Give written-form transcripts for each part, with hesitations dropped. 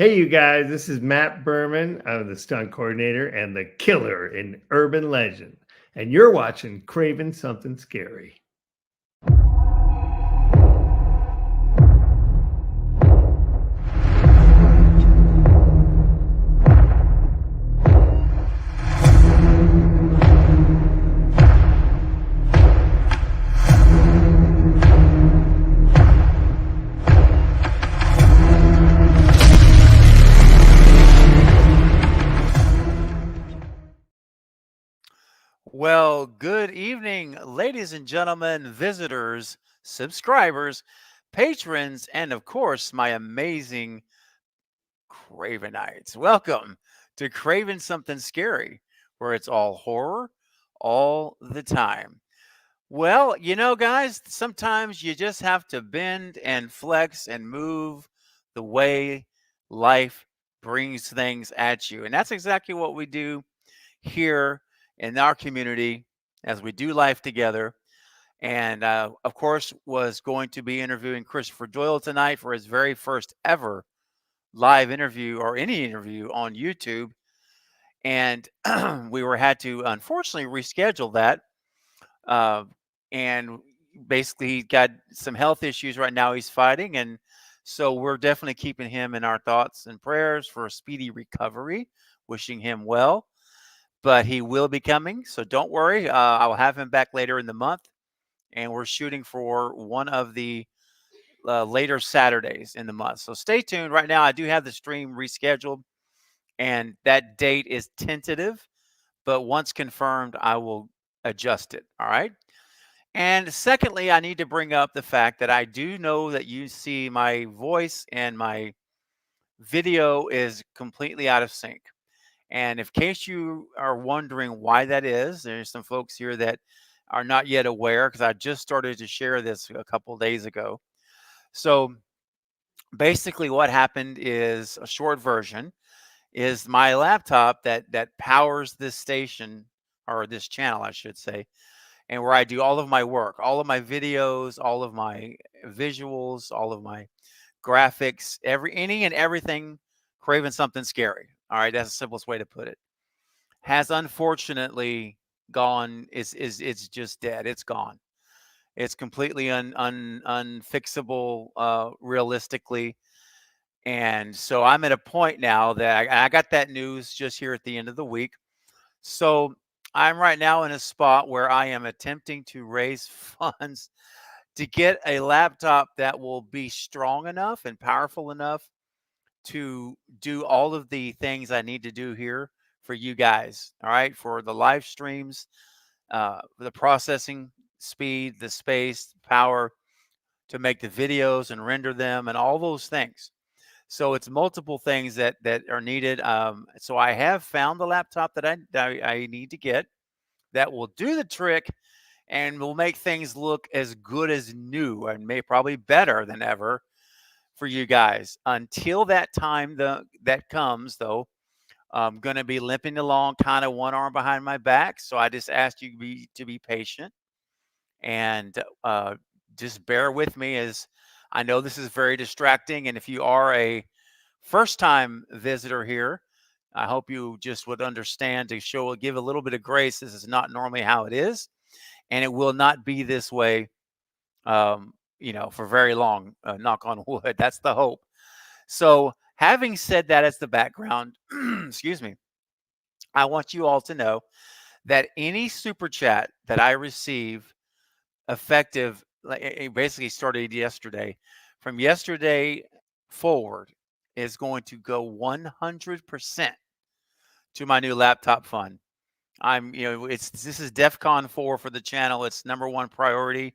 Hey, you guys, this is Matt Berman. I'm the stunt coordinator and the killer in Urban Legend. And you're watching Craven Something Scary. Well, good evening, ladies and gentlemen, visitors, subscribers, patrons, and of course, my amazing Cravenites. Welcome to Craven Something Scary, where it's all horror all the time. Well, guys, sometimes you just have to bend and flex and move the way life brings things at you. And that's exactly what we do here in our community as we do life together. And of course, was going to be interviewing Christopher Doyle tonight for his very first ever live interview or any interview on YouTube. And we were had to unfortunately reschedule that. Uh, and basically, he got some health issues right now he's fighting. And so we're definitely keeping him in our thoughts and prayers for a speedy recovery, wishing him well, but he will be coming. So don't worry. I will have him back later in the month, and we're shooting for one of the later Saturdays in the month. So stay tuned. Right now, I do have the stream rescheduled, and that date is tentative, but once confirmed, I will adjust it. All right. And secondly, I need to bring up the fact that I do know that you see my voice and my video is completely out of sync. And if case you are wondering why that is, there's some folks here that are not yet aware because I just started to share this a couple days ago. So basically what happened is a short version is my laptop that powers this station or this channel, I should say, and where I do all of my work, all of my videos, all of my visuals, all of my graphics, any and everything craving something scary. All right, that's the simplest way to put it. Has unfortunately gone it's just dead. It's gone. It's completely unfixable realistically. And so I'm at a point now that I got that news just here at the end of the week. So I'm right now in a spot where I am attempting to raise funds to get a laptop that will be strong enough and powerful enough to do all of the things I need to do here for you guys. All right. For the live streams, the processing speed, the space, power to make the videos and render them and all those things. So it's multiple things that are needed. So I have found the laptop that I need to get that will do the trick and will make things look as good as new and may probably better than ever for you guys. Until that time that comes though, I'm going to be limping along kind of one arm behind my back. So I just asked you to be patient and just bear with me as I know this is very distracting. And if you are a first time visitor here, I hope you just would understand to give a little bit of grace. This is not normally how it is, and it will not be this way, for very long. Knock on wood. That's the hope. So, having said that as the background, excuse me, I want you all to know that any super chat that I receive effective, like it basically started yesterday, from yesterday forward, is going to go 100% to my new laptop fund. This is DEFCON 4 for the channel. It's number one priority.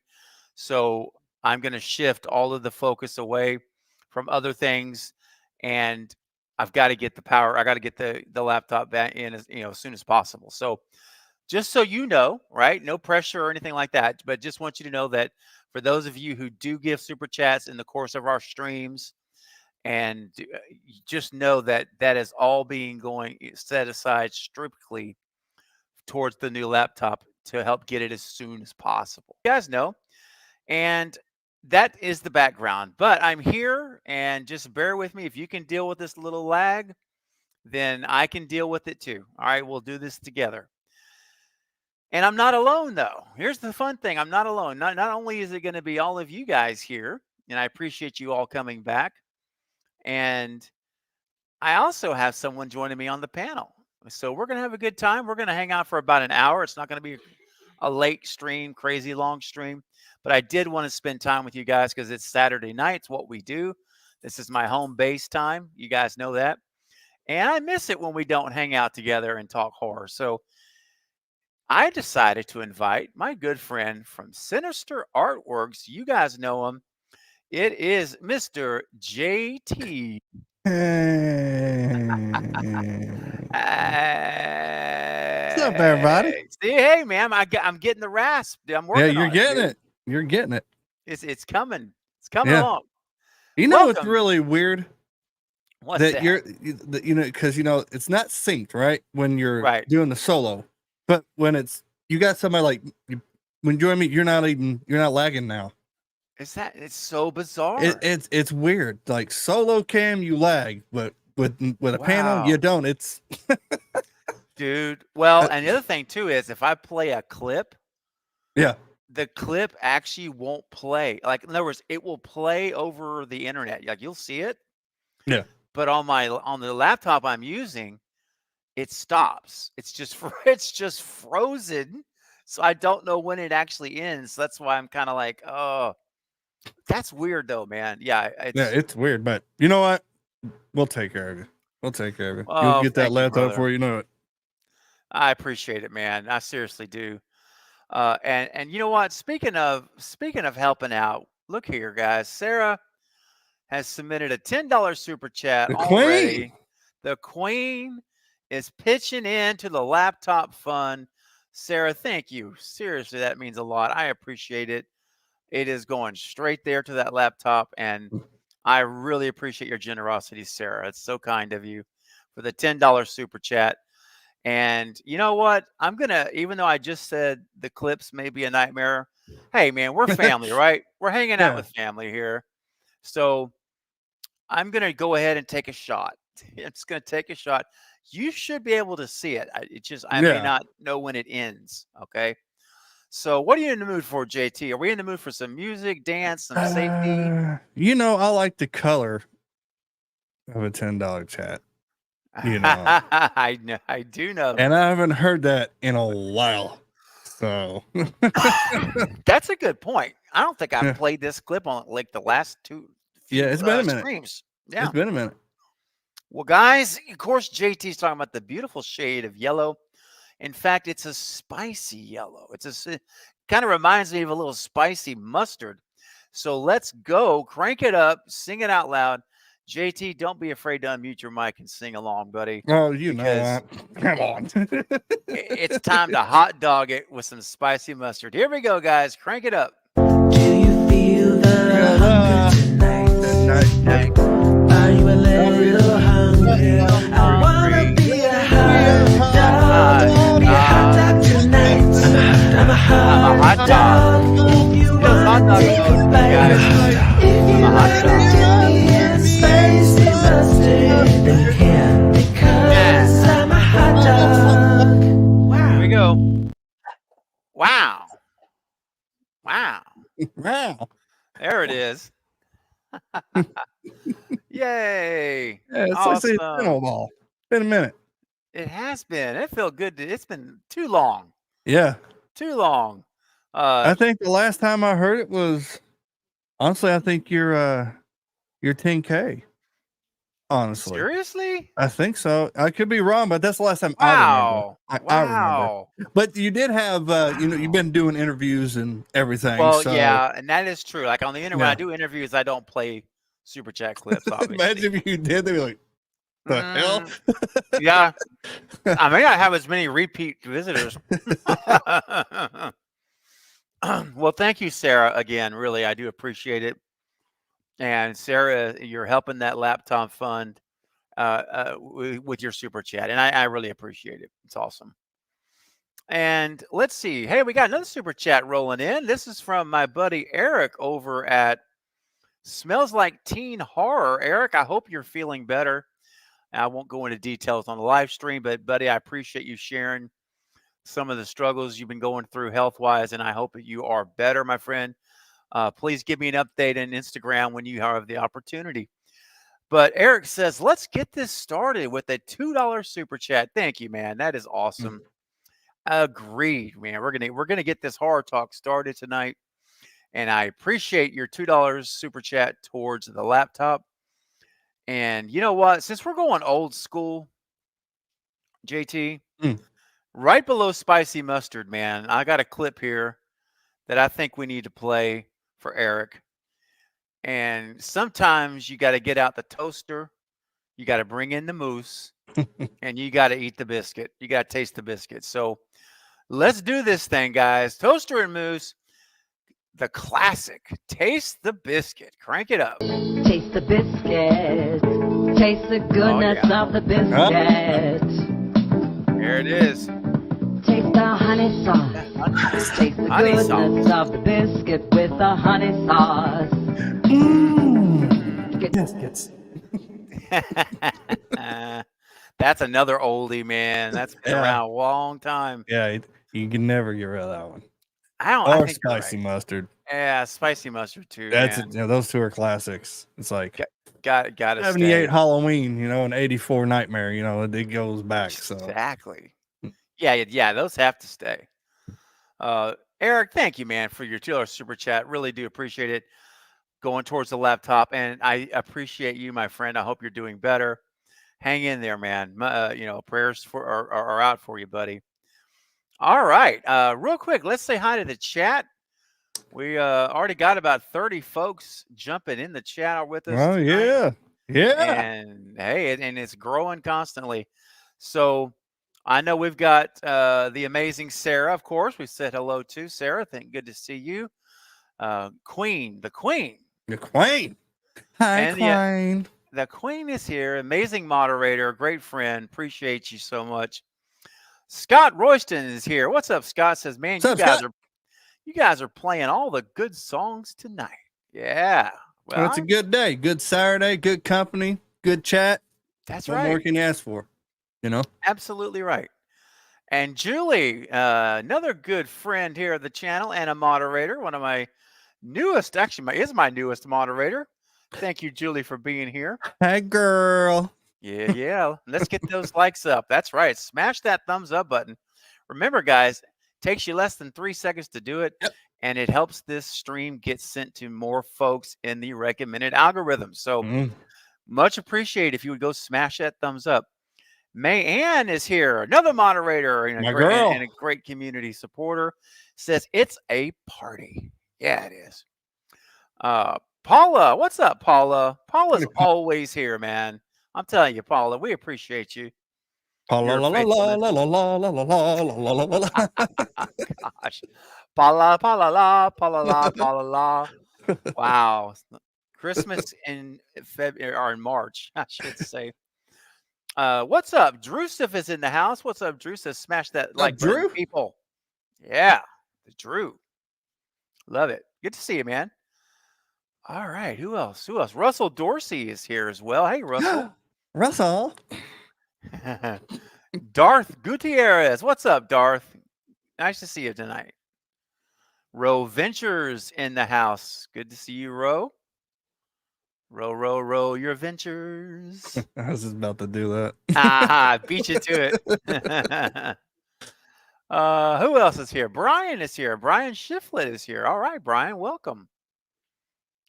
So I'm going to shift all of the focus away from other things, and I've got to get the power. I got to get the laptop back in as soon as possible. So just so you know, right? No pressure or anything like that, but just want you to know that for those of you who do give super chats in the course of our streams, and just know that that is all being going set aside strictly towards the new laptop to help get it as soon as possible. You guys know, and that is the background. But I'm here, and just bear with me. If you can deal with this little lag, then I can deal with it too. All right, we'll do this together. And I'm not alone, though. Here's the fun thing: I'm not alone. Not only is it going to be all of you guys here, and I appreciate you all coming back, and I also have someone joining me on the panel. So we're going to have a good time. We're going to hang out for about an hour. It's not going to be a late stream, crazy long stream, but I did want to spend time with you guys because it's Saturday night. It's what we do. This is my home base time. You guys know that. And I miss it when we don't hang out together and talk horror. So I decided to invite my good friend from Sinister Artworks. You guys know him. It is Mr. JT. What's up, everybody? See, hey, man, I'm getting the rasp. I'm working. Yeah, you're on getting dude. it. You're getting it. It's coming. It's coming Yeah. along. You know what's Welcome. really weird? What's that that? you know, because it's not synced, right? When you're Right. doing the solo, but when it's you got somebody like when you join me, you're not lagging now. It's so bizarre. It's weird. Like solo cam, you lag, but with a panel, you Wow. don't. It's Dude. Well, and the other thing too is if I play a clip, yeah. the clip actually won't play. Like, in other words, it will play over the internet. Like, you'll see it. Yeah. But on the laptop I'm using, it stops. It's just frozen. So I don't know when it actually ends. That's why I'm kind of like, oh, that's weird though, man. Yeah, It's weird, but you know what? We'll take care of you. We'll take care of you. Oh, You'll get that thank you, laptop brother. before you know it. I appreciate it, man. I seriously do. And you know what? Speaking of helping out, look here, guys. Sarah has submitted a $10 super chat The already. queen. The queen is pitching into the laptop fund. Sarah, thank you. Seriously, that means a lot. I appreciate it. It is going straight there to that laptop, and I really appreciate your generosity, Sarah. It's so kind of you for the $10 super chat. And you know what? I'm going to, even though I just said the clips may be a nightmare, hey, man, we're family, right? We're hanging out with family here. So I'm going to go ahead and take a shot. I'm just going to take a shot. You should be able to see it. I may not know when it ends. Okay. So what are you in the mood for, JT? Are we in the mood for some music, dance, some safety? I like the color of a $10 chat. I do know. And I haven't heard that in a while. So that's a good point. I don't think I've played this clip on like the last two. It's been a minute. Streams. Yeah, it's been a minute. Well, guys, of course, JT's talking about the beautiful shade of yellow. In fact, it's a spicy yellow. It kind of reminds me of a little spicy mustard. So let's go, crank it up, sing it out loud. JT, don't be afraid to unmute your mic and sing along, buddy. Oh, you know that. Come on. It's time to hot dog it with some spicy mustard. Here we go, guys. Crank it up. Do you feel the hunger tonight? Are you a little hungry? I wanna be a hot dog. Be a hot dog tonight. I'm a hot dog. If you want to take a bite, if you want to dip me in spicy mustard, then you can, because I'm a hot dog. Wow. Here we go. Wow. Wow. There it is. Yay. Yeah, it's awesome. like a snowball. Been a minute. It has been. It felt good. It's been too long. Yeah. Too long. I think the last time I heard it was honestly, I think you're 10K. Honestly. Seriously? I think so. I could be wrong, but that's the last time Wow. I remember. But you did have you've been doing interviews and everything. Well, so. yeah, and that is true. Like on the internet, when I do interviews, I don't play super chat clips, obviously. Imagine if you did, they'd be like, the hell? Yeah. I may not have as many repeat visitors. Well, thank you, Sarah, again. Really, I do appreciate it. And Sarah, you're helping that laptop fund with your super chat, and I really appreciate it. It's awesome. And let's see. Hey, we got another super chat rolling in. This is from my buddy Eric over at Smells Like Teen Horror. Eric, I hope you're feeling better. I won't go into details on the live stream, but buddy, I appreciate you sharing some of the struggles you've been going through health-wise, and I hope that you are better, my friend. Please give me an update on Instagram when you have the opportunity. But Eric says, let's get this started with a $2 super chat. Thank you, man. That is awesome. Agreed, man. We're gonna get this horror talk started tonight. And I appreciate your $2 super chat towards the laptop. And you know what? Since we're going old school, JT, right below spicy mustard, man, I got a clip here that I think we need to play for Eric. And sometimes you got to get out the toaster, you got to bring in the mousse, and you got to eat the biscuit. You got to taste the biscuit. So let's do this thing, guys. Toaster and mousse, the classic. Taste the biscuit. Crank it up. Taste the biscuit. Taste the goodness of the biscuit. There it is. Taste the honey sauce. Taste the Honey goodness of the biscuit with the honey sauce. Biscuits. That's another oldie, man. That's been around a long time. Yeah, you can never get rid of that one. I Or think you're spicy right. mustard. Yeah, spicy mustard too. That's man. it. Yeah, those two are classics. It's like Got to 78 Halloween, and 84 Nightmare. It goes back. So Exactly. Yeah. Those have to stay. Eric, thank you, man, for your $2 super chat. Really do appreciate it. Going towards the laptop, and I appreciate you, my friend. I hope you're doing better. Hang in there, man. Prayers are out for you, buddy. All right. Real quick, let's say hi to the chat. We already got about 30 folks jumping in the chat with us. Oh, tonight. yeah. And hey, and it's growing constantly. So I know we've got the amazing Sarah, of course. We said hello to Sarah. Good to see you. The Queen. The Queen. Hi, And Queen. The Queen is here. Amazing moderator, great friend. Appreciate you so much. Scott Royston is here. What's up, Scott? Says, man, you guys are playing all the good songs tonight. Yeah. Well, it's a good day. Good Saturday. Good company. Good chat. That's what right. What more can you ask for? Absolutely right. And Julie, another good friend here of the channel and a moderator, one of my newest, actually, is my newest moderator. Thank you, Julie, for being here. Hey, girl. Yeah. Let's get those likes up. That's right. Smash that thumbs up button. Remember, guys, it takes you less than 3 seconds to do it. Yep. And it helps this stream get sent to more folks in the recommended algorithm. So much appreciated if you would go smash that thumbs up. May Ann is here, another moderator and a great community supporter. Says it's a party. Yeah, it is. Paula, what's up, Paula? Paula's always here, man. I'm telling you, Paula, we appreciate you. Paula, la la la la la la la la la la la. Gosh, Paula, Paula, la, Paula, la, Paula, la. Wow, Christmas in February or in March, I should say. What's up? Drusif is in the house. What's up, Drusif? Smash that like button, people. Yeah, the Drew. Love it. Good to see you, man. All right. Who else? Russell Dorsey is here as well. Hey, Russell. Russell. Darth Gutierrez. What's up, Darth? Nice to see you tonight. Row Ventures in the house. Good to see you, Row. Row your ventures. I was just about to do that. Beat you to it. Who else is here? Brian is here. Brian Shiflett is here. All right, Brian, welcome.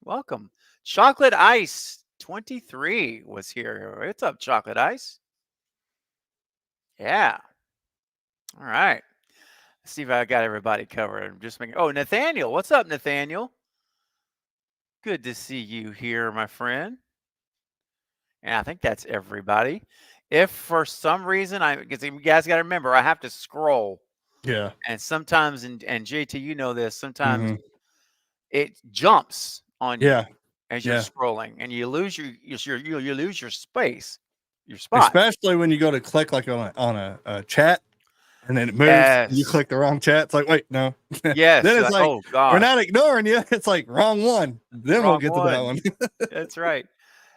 Welcome. Chocolate Ice 23 was here. What's up, Chocolate Ice? Yeah. All right. Let's see if I got everybody covered. I'm just making. Oh, Nathaniel. What's up, Nathaniel? Good to see you here, my friend. And I think that's everybody. If for some reason, because you guys got to remember, I have to scroll. Yeah. And sometimes, and JT, you know this, sometimes it jumps on you as you're scrolling, and you lose you lose your space, your spot. Especially when you go to click like on a chat, and then it moves. And you Yes. click the wrong chat. It's like, wait, no. Yes. Then it's like, oh God. we're not ignoring you. It's like wrong one. Then we'll Wrong get to that one. That's right.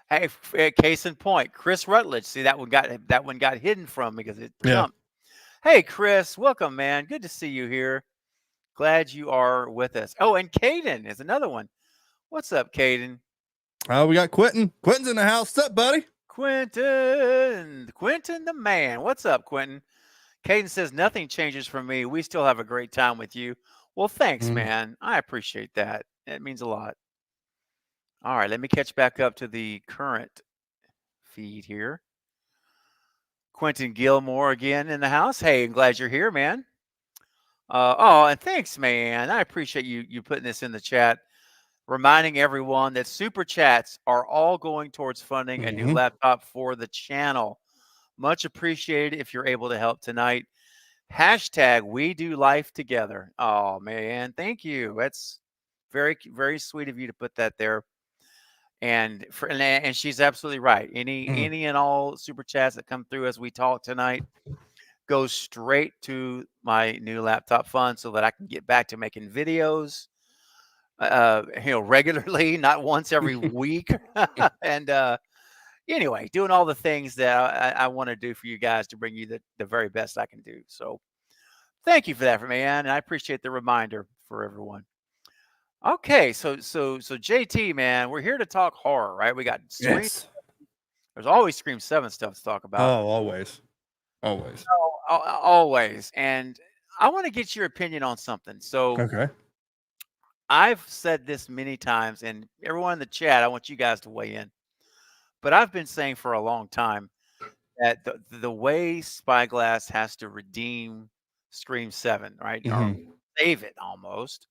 Hey, case in point, Chris Rutledge. See, that one got hidden from me because it Yeah. jumped. Hey, Chris, welcome, man. Good to see you here. Glad you are with us. Oh, and Caden is another one. What's up, Caden? We got Quentin. Quentin's in the house. What's up, buddy? Quentin the man. What's up, Quentin? Caden says nothing changes for me. We still have a great time with you. Well, thanks, Mm. man. I appreciate that. It means a lot. All right, let me catch back up to the current feed here. Quentin Gilmore again in the house. Hey, I'm glad you're here, man. Oh, and thanks, man. I appreciate you putting this in the chat. Reminding everyone that super chats are all going towards funding a new Mhm. laptop for the channel. Much appreciated if you're able to help tonight. Hashtag we do life together. Oh man, thank you. That's very, very sweet of you to put that there. And she's absolutely right. Any and all super chats that come through as we talk tonight go straight to my new laptop fund so that I can get back to making videos regularly, not once every week. And anyway, doing all the things that I want to do for you guys to bring you the very best I can do. So thank you for that, man. And I appreciate the reminder for everyone. Okay, so JT, man, we're here to talk horror, right? We got Scream. Yes. There's always Scream 7 stuff to talk about. Oh, always. Always. Always. And I want to get your opinion on something. So Okay. I've said this many times, and everyone in the chat, I want you guys to weigh in. But I've been saying for a long time that the way Spyglass has to redeem Scream 7, right? Or Mhm. save it almost,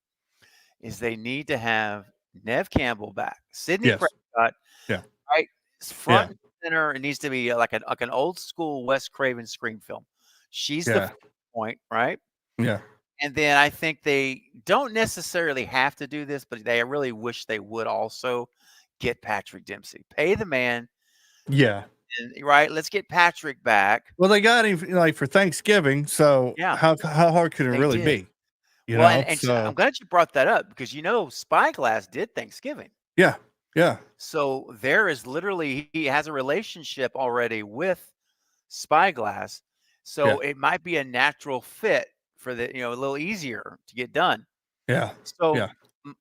is they need to have Neve Campbell back. Sidney Yes. Prescott. Yeah. Right? Front and center. It needs to be like an old school Wes Craven Scream film. She's the point, right? Yeah. And then I think they don't necessarily have to do this, but they really wish they would also get Patrick Dempsey. Pay the man. Yeah. And, right? Let's get Patrick back. Well, they got him like for Thanksgiving, so Yeah. how hard could it They really did. be? You Well, know, and so I'm glad you brought that up because Spyglass did Thanksgiving. yeah. So there is literally he has a relationship already with Spyglass. So it might be a natural fit for the a little easier to get done. Yeah. So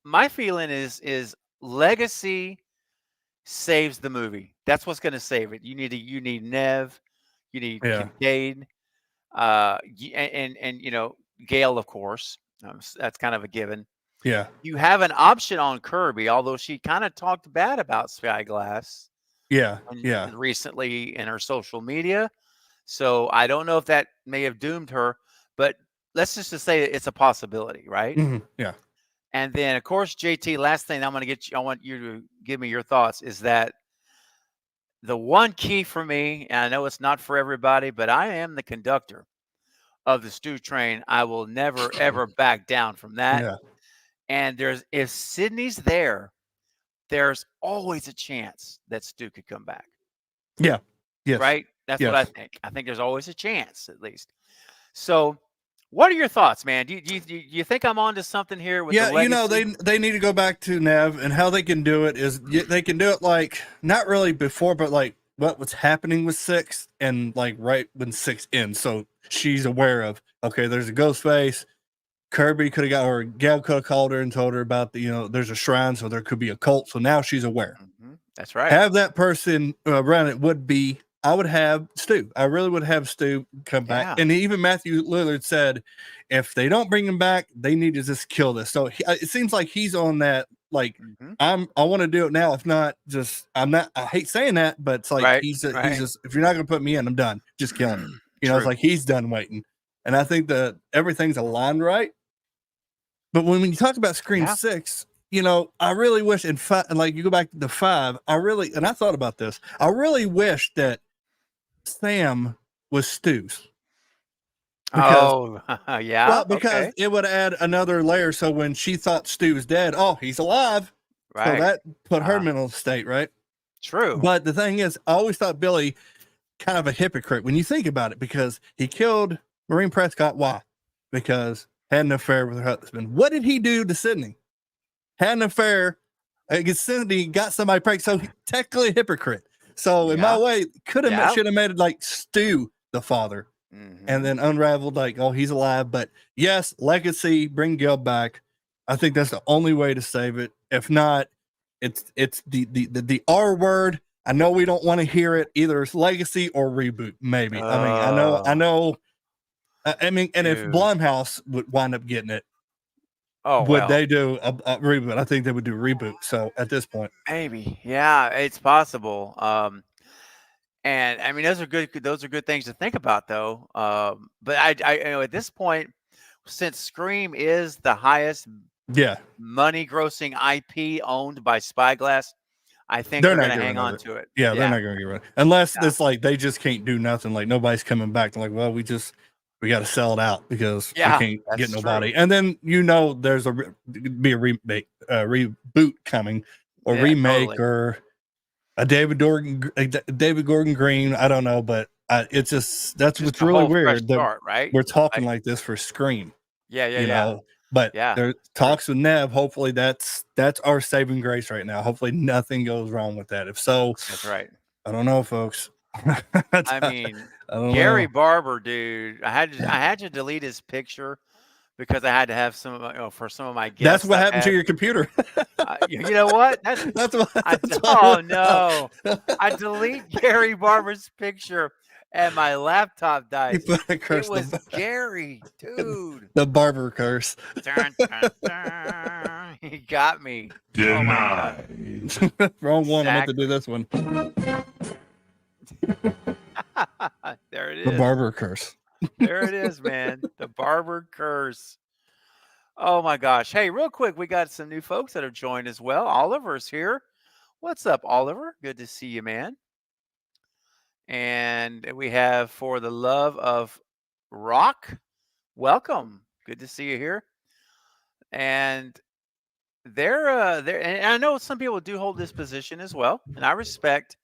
my feeling is legacy saves the movie. That's what's going to save it. You need Neve, you need Kincaid, and Gail, of course. That's kind of a given. Yeah. You have an option on Kirby, although she kind of talked bad about Spyglass. Yeah. Recently in her social media. So I don't know if that may have doomed her, but let's just say it's a possibility, right? Mhm. Yeah. And then, of course, JT, last thing I want you to give me your thoughts is that the one key for me, and I know it's not for everybody, but I am the conductor of the Stu train. I will never, ever back down from that. Yeah. And if Sydney's there, there's always a chance that Stu could come back. Yeah. Yes. Right? That's what I think. I think there's always a chance, at least. So, what are your thoughts, man? Do you think I'm onto something here with the legacy? they need to go back to Neve, and how they can do it is they can do it like not really before, but like what's happening with 6 and like right when 6 ends. So she's aware of, okay, there's a ghost face. Kirby could have got, or Gail could have called her and told her about there's a shrine, so there could be a cult. So now she's aware. Mm-hmm. That's right. Have that person around it would be, I would have Stu. I really would have Stu come back. And even Matthew Lillard said, if they don't bring him back, they need to just kill this. So it seems like he's on that. Like I want to do it now. If not, I hate saying that, but it's like he's just, if you're not going to put me in, I'm done. Just kill him. It's like he's done waiting. And I think that everything's aligned right. But when you talk about Scream 6, I really wish like you go back to the 5, and I thought about this. I really wish that Sam was Stu's. Well, because it would add another layer. So when she thought Stu was dead, he's alive. Right. So that put her mental state, right? True. But the thing is, I always thought Billy kind of a hypocrite when you think about it, because he killed Maureen Prescott, why? Because had an affair with her husband. What did he do to Sydney? Had an affair against Sydney, got somebody pregnant. So technically a hypocrite. So in my way, should have made it like Stu, the father, and then unraveled like, oh, he's alive. But yes, legacy, bring Gil back. I think that's the only way to save it. If not, it's the R word. I know we don't want to hear it. Either it's legacy or reboot. Maybe. I mean, I know. I mean, and if Blumhouse would wind up getting it, would they do a reboot? I think they would do a reboot. So at this point, maybe, yeah, it's possible. And I mean, those are good things to think about, though. But I you know, at this point, since Scream is the highest money grossing IP owned by Spyglass, I think they're going to hang on to it. Yeah, they're not going to get rid of it unless it's like they just can't do nothing. Like nobody's coming back. They're like, well, we got to sell it out because we can't get nobody. True. And then there's be a reboot coming or remake or a David Gordon Green. I don't know, but it's just what's really weird. Start, right? We're talking like this for Scream. Yeah. But there's talks with Nev. Hopefully that's our saving grace right now. Hopefully nothing goes wrong with that. If so, that's right. I don't know, folks. I mean, Gary Barber, dude. I had to delete his picture because I had to have for some of my guests. That's what happened to your computer. You know what? That's what. Oh no! I delete Gary Barber's picture and my laptop died. It was Gary, dude. The Barber curse. Dun, dun, dun. He got me. Denied. Wrong one. I meant to do this one. There it is. The Barber curse. There it is, man. The Barber curse. Oh my gosh. Hey, real quick, we got some new folks that have joined as well. Oliver's here. What's up, Oliver? Good to see you, man. And we have For the Love of Rock. Welcome. Good to see you here. And they're and I know some people do hold this position as well, and I respect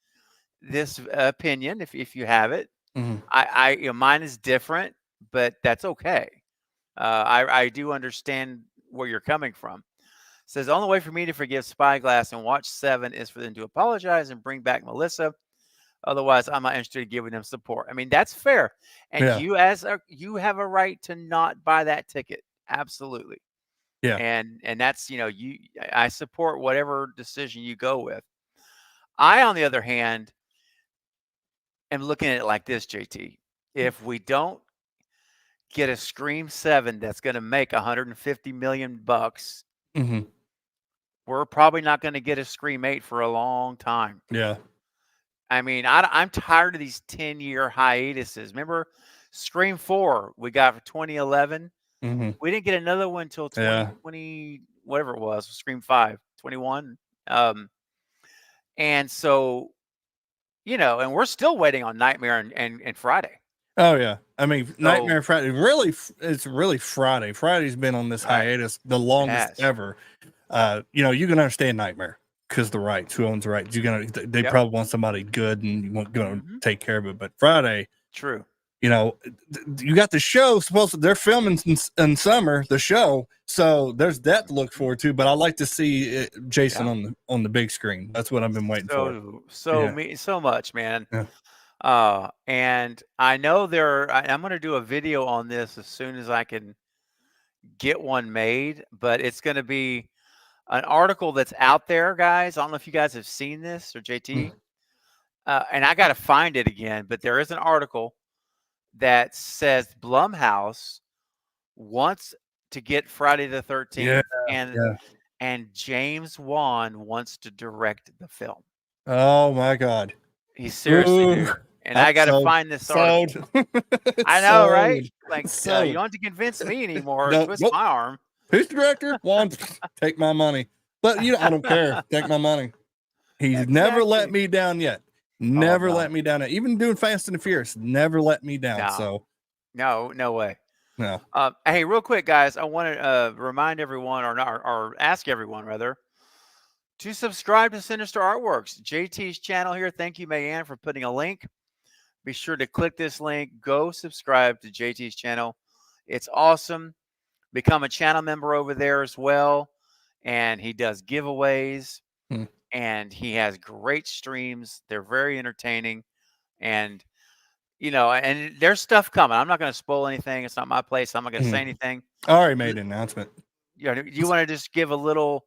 this opinion if you have it. Mine is different, but that's okay. I do understand where you're coming from. It says the only way for me to forgive Spyglass and watch 7 is for them to apologize and bring back Melissa. Otherwise, I'm not interested in giving them support. I mean, that's fair. And you have a right to not buy that ticket. Absolutely. Yeah. And that's, I support whatever decision you go with. I, on the other hand, am looking at it like this, JT. If we don't get a Scream 7 that's going to make $150 million, we're probably not going to get a Scream 8 for a long time. Yeah. I mean, I'm tired of these 10-year hiatuses. Remember, Scream 4 we got for 2011. We didn't get another one until 2020, whatever it was. Scream 5, 21. And so, and we're still waiting on Nightmare and Friday. Oh yeah, I mean Nightmare Friday. Really, it's really Friday. Friday's been on this hiatus the longest ever. You can understand Nightmare because the rights. Who owns the rights? They probably want somebody good and you want going to take care of it. But Friday, true. You got the show. They're filming in summer the show, so there's that to look forward to. But I like to see Jason on the big screen. That's what I've been waiting for. So much, man. Yeah. And I know I'm going to do a video on this as soon as I can get one made. But it's going to be an article that's out there, guys. I don't know if you guys have seen this or JT. And I got to find it again. But there is an article that says Blumhouse wants to get Friday the 13th, and James Wan wants to direct the film. Oh my God! He seriously do. And I got to find this article. I know, right? Like you don't have to convince me anymore. Twist my arm. Who's the director? Wan, take my money. But I don't care. Take my money. He's never let me down yet. Never let me down. Even doing Fast and the Furious, never let me down. No way. No. Hey, real quick, guys, I want to remind everyone, or ask everyone rather, to subscribe to Sinister Artworks, JT's channel here. Thank you, Mayanne, for putting a link be sure to click this link. Go subscribe to JT's channel. It's awesome. Become a channel member over there as well. And he does giveaways. Hmm. And he has great streams. They're very entertaining. And, you know, and there's stuff coming. I'm not going to spoil anything. It's not my place. I'm not going to say anything. I already made an announcement. You know, you want to just give a little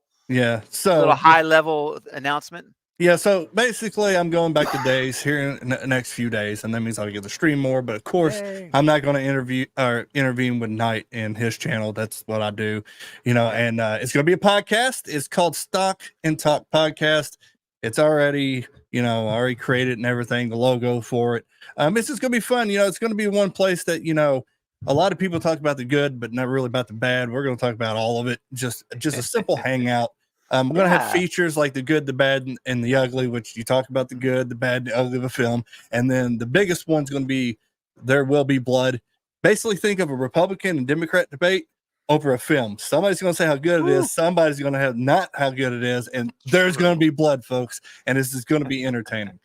So high level announcement? Yeah, so basically, I'm going back to days here in the next few days, and that means I'll get to stream more. But of course, I'm not going to intervene with Knight and his channel. That's what I do, you know. And it's going to be a podcast. It's called Stock and Talk Podcast. It's already, you know, I already created and everything, the logo for it. It's just going to be fun. You know, it's going to be one place that, you know, a lot of people talk about the good, but not really about the bad. We're going to talk about all of it. Just a simple hangout. We're going to have features like the good, the bad, and the ugly, which you talk about the good, the bad, the ugly of a film. And then the biggest one's going to be There Will Be Blood. Basically, think of a Republican and Democrat debate over a film. Somebody's going to say how good it is. Somebody's going to have not how good it is. And there's going to be blood, folks. And this is going to be entertaining.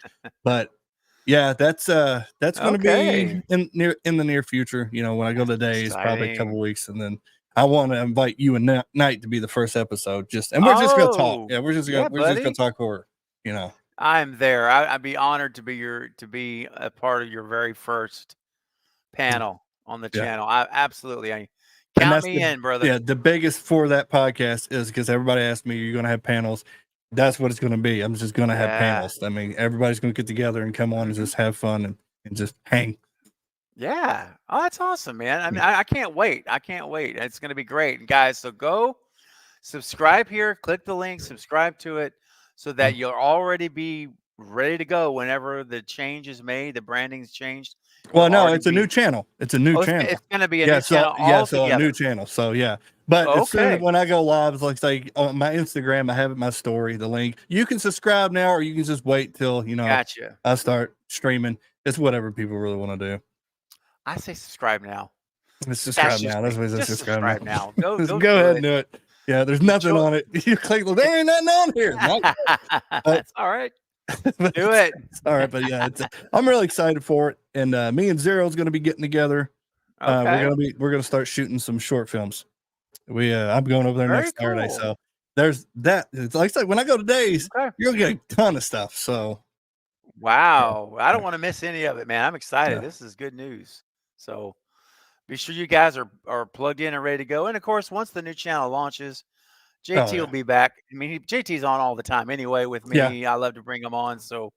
But yeah, that's going to be in the near future. You know, when I go to days, probably a couple weeks, and then I want to invite you and Knight to be the first episode. We're just going to talk. Yeah, we're just going to talk horror. You know, I'm there. I'd be honored to be a part of your very first panel on the channel. I absolutely. Count me in, brother. Yeah, the biggest for that podcast is because everybody asked me, "You're going to have panels?" That's what it's going to be. I'm just going to have panels. I mean, everybody's going to get together and come on and just have fun and just hang. Yeah. Oh, that's awesome, man. I mean, I can't wait. I can't wait. It's going to be great. And guys, so go subscribe here, click the link, subscribe to it so that you'll already be ready to go whenever the change is made, the branding's changed. Well, no, it's a new channel. It's a new channel. It's going to be a new channel so a new channel. So, yeah. But as soon as when I go live, it's like on my Instagram, I have it, my story, the link. You can subscribe now, or you can just wait till, you know, I start streaming. It's whatever people really want to do. I say subscribe now. Let's subscribe now. That's what it says. Subscribe now. Go ahead and do it. Yeah, there's nothing on it. You click, there ain't nothing on here. That's all right. Do it. All right, but yeah, I'm really excited for it. And me and Zero's going to be getting together. We're going to start shooting some short films. I'm going over there next Saturday. So there's that. It's like I said, when I go to days, you're going to get a ton of stuff. So wow, I don't want to miss any of it, man. I'm excited. This is good news. So be sure you guys are plugged in and ready to go. And of course, once the new channel launches, JT will be back. I mean, JT's on all the time anyway with me. I love to bring him on. So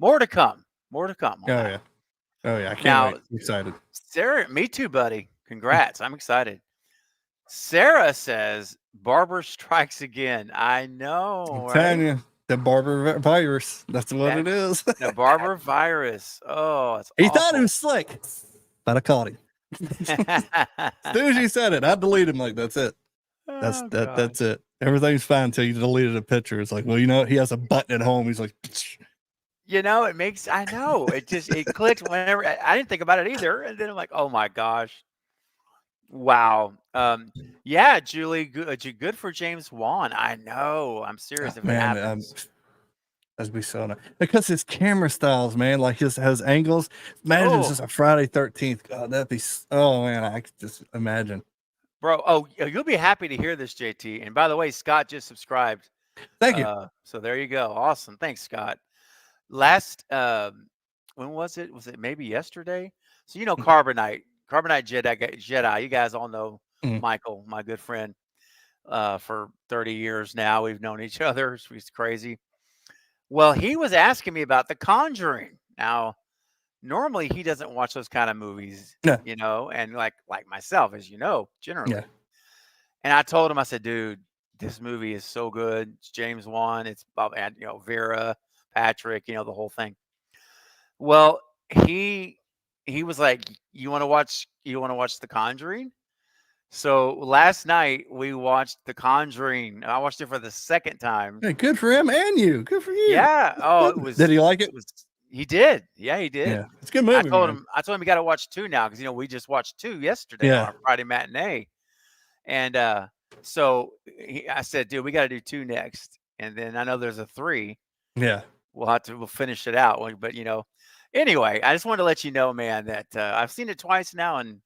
more to come. More to come. Oh yeah. I can't wait. I'm excited. Sarah, me too, buddy. Congrats. I'm excited. Sarah says Barber strikes again. I know. I'm telling you, the Barber virus. That's what it is. The Barber virus. Oh, it's he thought it was slick, but I caught him. As soon as you said it, I deleted him. Like, that's it. That's it. Everything's fine until you deleted a picture. It's like, well, you know, he has a button at home. He's like, you know, I know it clicks whenever. I didn't think about it either, and then I'm like, oh my gosh, wow. Yeah, Julie, good for James Wan. I know. I'm serious. If it happens. That'd be so nice. Because his camera styles, man, like his angles. Imagine it's just a Friday 13th. God, that'd be. Oh man, I could just imagine. Bro, you'll be happy to hear this, JT. And by the way, Scott just subscribed. Thank you. So there you go. Awesome. Thanks, Scott. Last, when was it? Was it maybe yesterday? So, you know, Carbonite Jedi. You guys all know Michael, my good friend, for 30 years now. We've known each other. He's crazy. Well, he was asking me about The Conjuring. Now, normally he doesn't watch those kind of movies, you know, and like myself, as you know, generally. Yeah. And I told him, I said, dude, this movie is so good. It's James Wan. It's about, you know, Vera, Patrick, you know, the whole thing. Well, he was like, you want to watch The Conjuring? So last night we watched The Conjuring. I watched it for the second time. Hey, good for him and you. Good for you. Yeah. Oh, it was. Did he like it? He did. Yeah, he did. Yeah, it's a good movie. I told him you got to watch 2 now because, you know, we just watched 2 yesterday on our Friday matinee, and so I said, dude, we got to do 2 next, and then I know there's a 3. Yeah, we'll finish it out. But you know, Anyway, I just wanted to let you know, man, that I've seen it twice now, and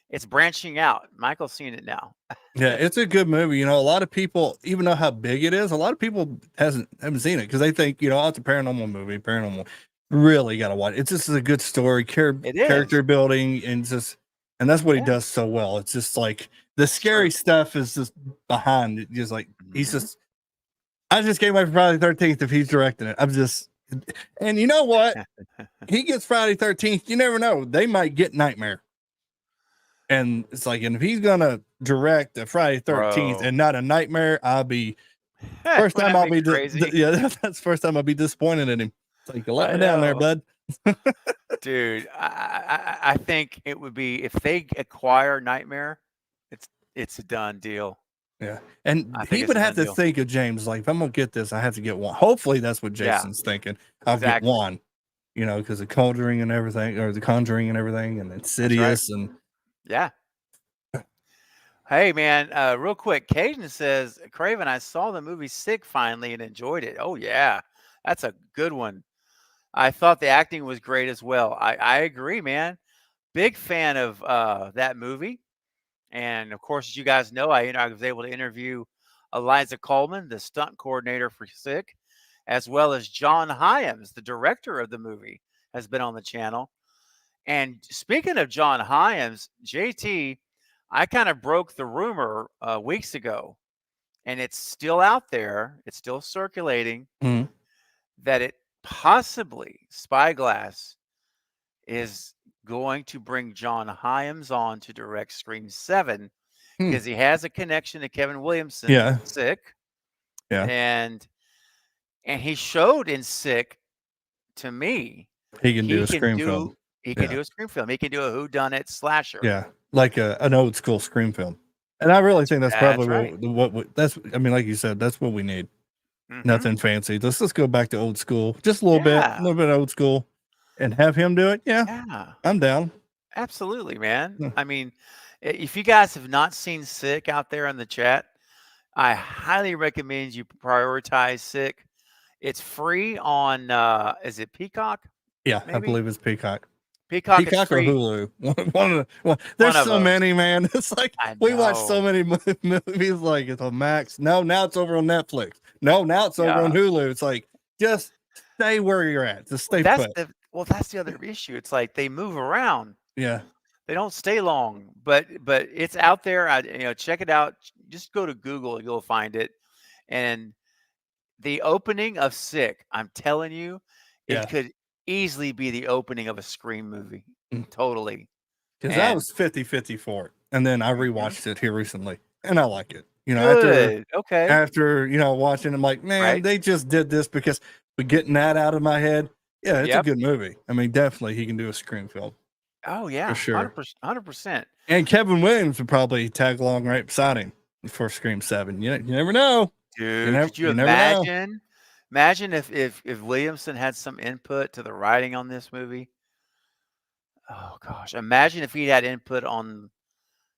it's branching out. Michael's seen it now. Yeah, it's a good movie. You know, a lot of people, even know how big it is, a lot of people haven't seen it because they think, you know, oh, it's a paranormal movie. Paranormal, really got to watch it. It's just a good story, It is. character building, and that's what he Yeah. does so well. It's just like the scary stuff is just behind it. Just like he's Mhm. just, I just gave my Friday 13th if he's directing it. I'm just, and you know what? He gets Friday 13th. You never know. They might get Nightmare. And it's like, and if he's gonna direct a Friday 13th Bro. and not a Nightmare, I'll be first Wouldn't time that I'll be crazy? yeah, that's the first time I'll be disappointed in him. It's like, you let I me down there, know. bud. Dude, I think it would be if they acquire Nightmare, it's a done deal. Yeah, and I think he it's would a have done to deal. think of James like, if I'm gonna get this, I have to get one. Hopefully, that's what Yeah, Jason's thinking. I'll exactly. get one, you know, because the Conjuring and everything, or the Conjuring and everything, and That's right. Insidious, and Yeah. Hey, man, real quick, Caden says, Craven, I saw the movie Sick finally and enjoyed it. Oh, yeah. That's a good one. I thought the acting was great as well. I agree, man. Big fan of that movie. And of course, as you guys know, I was able to interview Eliza Coleman, the stunt coordinator for Sick, as well as John Hyams, the director of the movie, has been on the channel. And speaking of John Hyams, JT, I kind of broke the rumor weeks ago, and it's still out there. It's still circulating Mhm. that it possibly Spyglass is going to bring John Hyams on to direct Scream 7 Hmm. because he has a connection to Kevin Williamson. Yeah. Sick. Yeah. And he showed in Sick to me He can do a Scream film. he can Yeah. do a Scream film. He can do a whodunit slasher. Yeah, like an old school Scream film. And I really think that's probably right. that's. I mean, like you said, that's what we need. Mhm. Nothing fancy. Let's go back to old school, just a little Yeah. bit old school, and have him do it. Yeah, Yeah. I'm down. Absolutely, man. Yeah. I mean, if you guys have not seen Sick out there in the chat, I highly recommend you prioritize Sick. It's free on is it Peacock? Yeah, I Maybe? believe it's Peacock. Peacock is Peacock or free. Hulu. There's One of so those. many, man. It's like I we watch so know. many movies. Like it's on Max. No, now it's over on Netflix. No, now it's over on Yeah. Hulu. It's like just stay where you're at. Just stay That's put. that's the other issue. It's like they move around. Yeah. They don't stay long, but it's out there. Check it out. Just go to Google, you'll find it. And the opening of Sick, I'm telling you, Yeah. it could easily be the opening of a Scream movie. Mm. Totally. Because I And was 50-50 for it. And then I rewatched it here recently. And I like it. You know, good. Okay. after watching, I'm like, man, Right. they just did this because we're getting that out of my head. Yeah, it's Yep. a good movie. I mean, definitely he can do a Scream film. Oh yeah, sure. 100%. And Kevin Williams would probably tag along right beside him for Scream 7. You never know. Dude, never- could you you never know. imagine? Imagine if Williamson had some input to the writing on this movie. Oh gosh, imagine if he had input on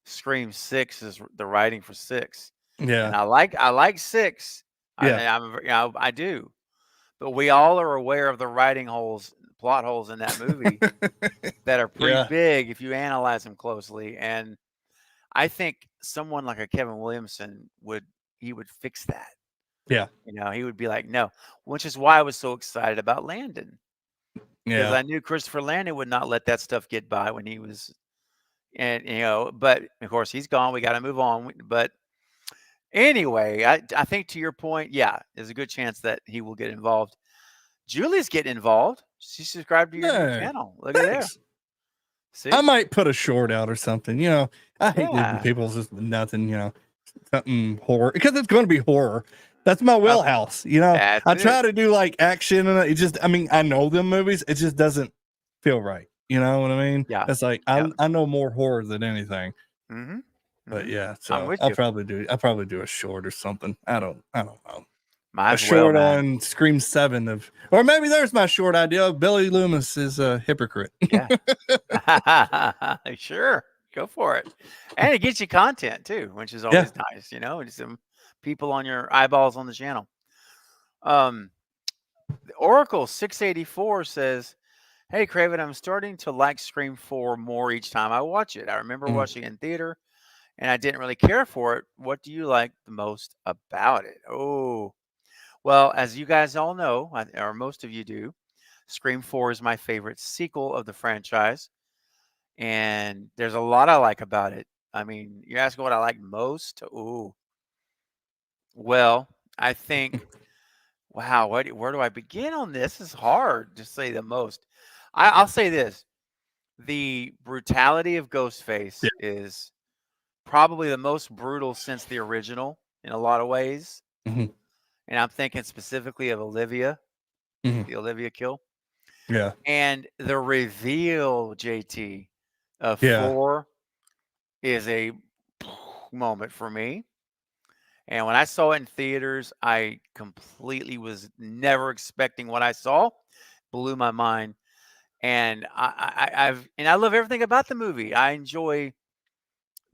Scream 6 as the writing for 6. Yeah. And I like 6. Yeah. I do. But we all are aware of the writing holes, plot holes in that movie that are pretty Yeah. big if you analyze them closely. And I think someone like a Kevin Williamson would fix that. Yeah. He would be like, no, which is why I was so excited about Landon. Because Yeah. I knew Christopher Landon would not let that stuff get by when he was, and but of course he's gone. We got to move on. But anyway, I think to your point, yeah, there's a good chance that he will get involved. Julie's getting involved. She subscribed to your new Hey, channel. Look at there. Thanks. See? I might put a short out or something. I hate Yeah. leaving people just with nothing, something horror because it's going to be horror. That's my wheelhouse. That's I it. try to do like action and it just, I know them movies. It just doesn't feel right. You know what I mean? Yeah. It's like, Yeah. I know more horror than anything, Mm-hmm. but yeah, I'm so with I'll you. probably do a short or something. I don't know. Might A as well, short man. on Scream 7 or maybe there's my short idea of Billy Loomis is a hypocrite. Yeah. Sure. Go for it. And it gets you content too, which is always nice, and some people on your eyeballs on the channel. Oracle 684 says, Hey, Craven, I'm starting to like Scream 4 more each time I watch it. I remember Mm. watching it in theater and I didn't really care for it. What do you like the most about it? Oh, well, as you guys all know, or most of you do, Scream 4 is my favorite sequel of the franchise. And there's a lot I like about it. I mean, you're asking what I like most? Ooh, well, I think, wow, where do I begin on this? It's hard to say the most. I'll say this. The brutality of Ghostface Yeah. is probably the most brutal since the original in a lot of ways. Mhm. And I'm thinking specifically of Olivia, Mhm. the Olivia kill. Yeah. And the reveal, JT, of Yeah. 4 is a moment for me. And when I saw it in theaters, I completely was never expecting what I saw. Blew my mind. And I love everything about the movie. I enjoy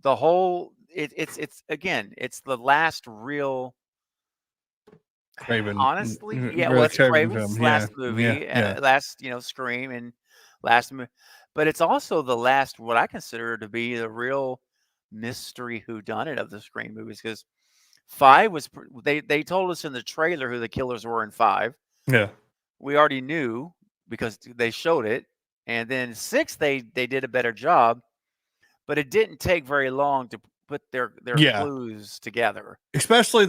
the whole it's again, it's the last real Craven. honestly, yeah, well, Really it's Craven film. Craven's Yeah. last Yeah. movie, Yeah. last, Scream and last mo but it's also the last what I consider to be the real mystery whodunit of the Scream movies because 5 was they told us in the trailer who the killers were in 5. Yeah. We already knew because they showed it, and then 6 they did a better job, but it didn't take very long to put their Yeah. clues together. Especially